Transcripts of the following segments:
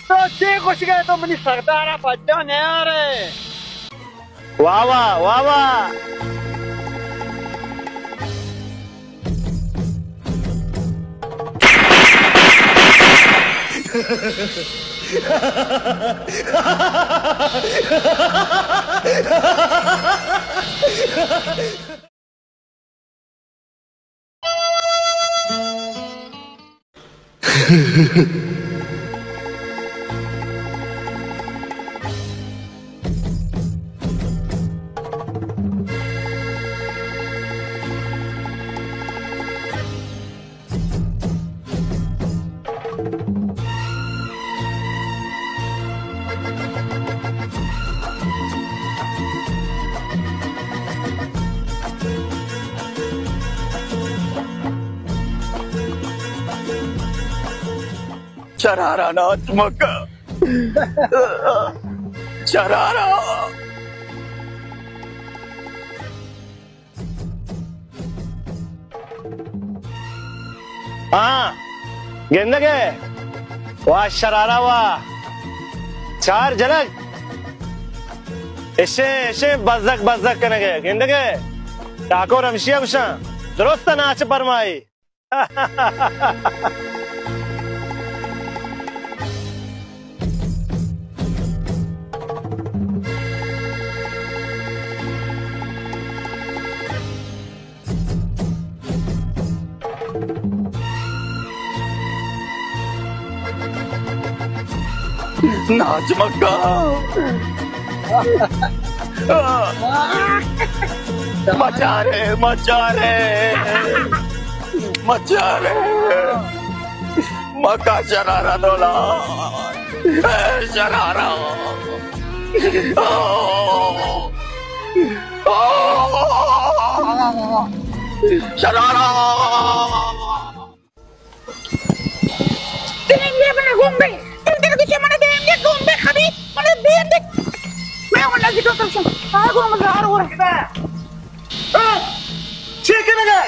तो चे कुछ गए तो मनी सरदारा बच्चा ने रे। वाह वाह वाह वाह। शरारनात्मक शरारा। हाँ गेंदगे वाह शरारा वाह चार जनक ऐसे बजक बजक कनेगे गेंदगे टाको रमशिया कुछ दुरुस्त नाच परमाई। नाच मक्का मचा रे मचा रे मचा रे मक्का शरारा डोला sharara sharara. Dengue mana gombe? Dengue tu mana dengue gombe kami mana dengue? Memang lagi tu terus. Aku nak makan orang kita. ठीक है ना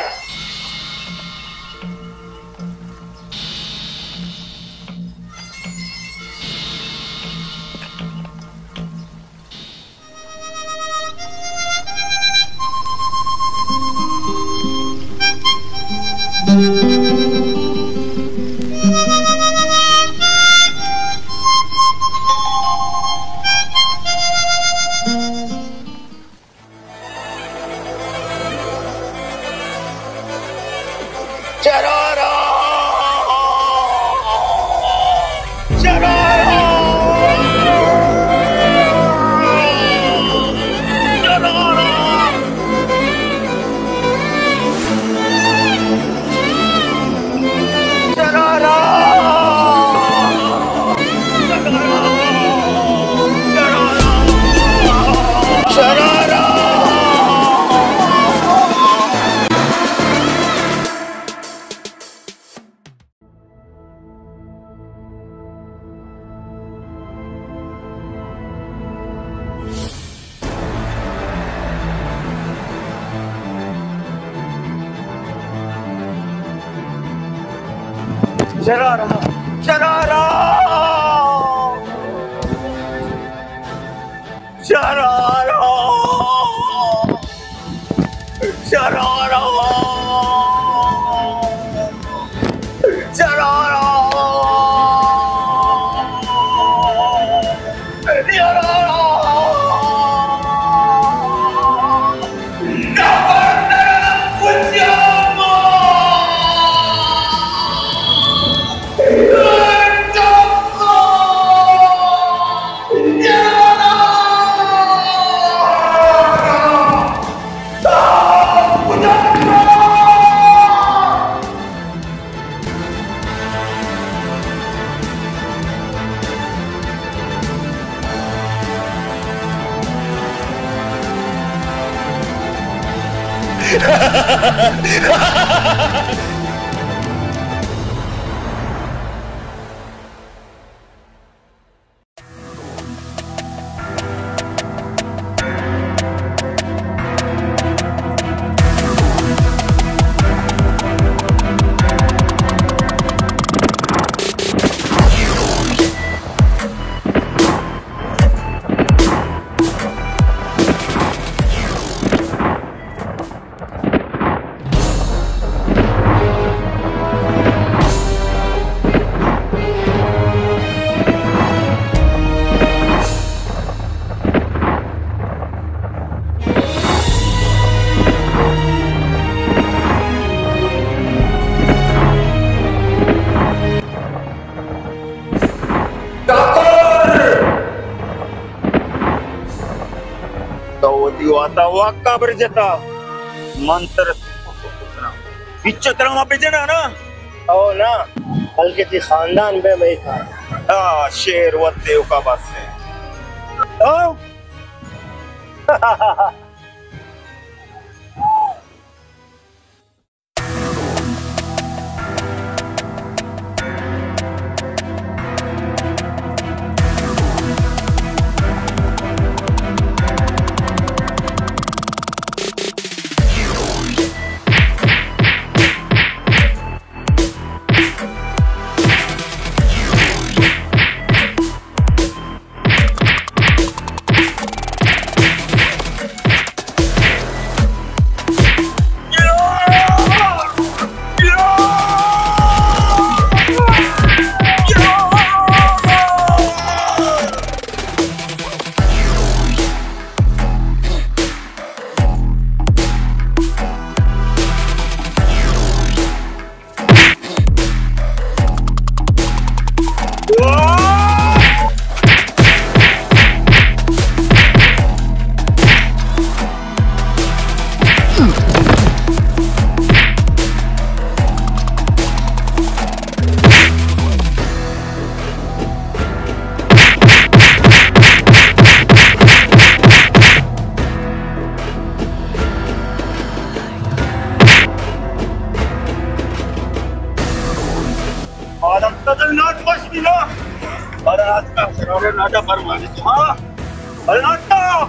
शरारा शरारा शरारा शरारा। शरारा शरारा शरारा शरारा शरारा आता वाक्का बरजेता मंत्र विचित्र बेजना ना हो ना बल्कि ती खानदान पे मैं था शेर वत्ते का बस है ओ Adam tadilnat başmıyor. Bana atka, sen oraya nada parmağını. Ha? Bana atka!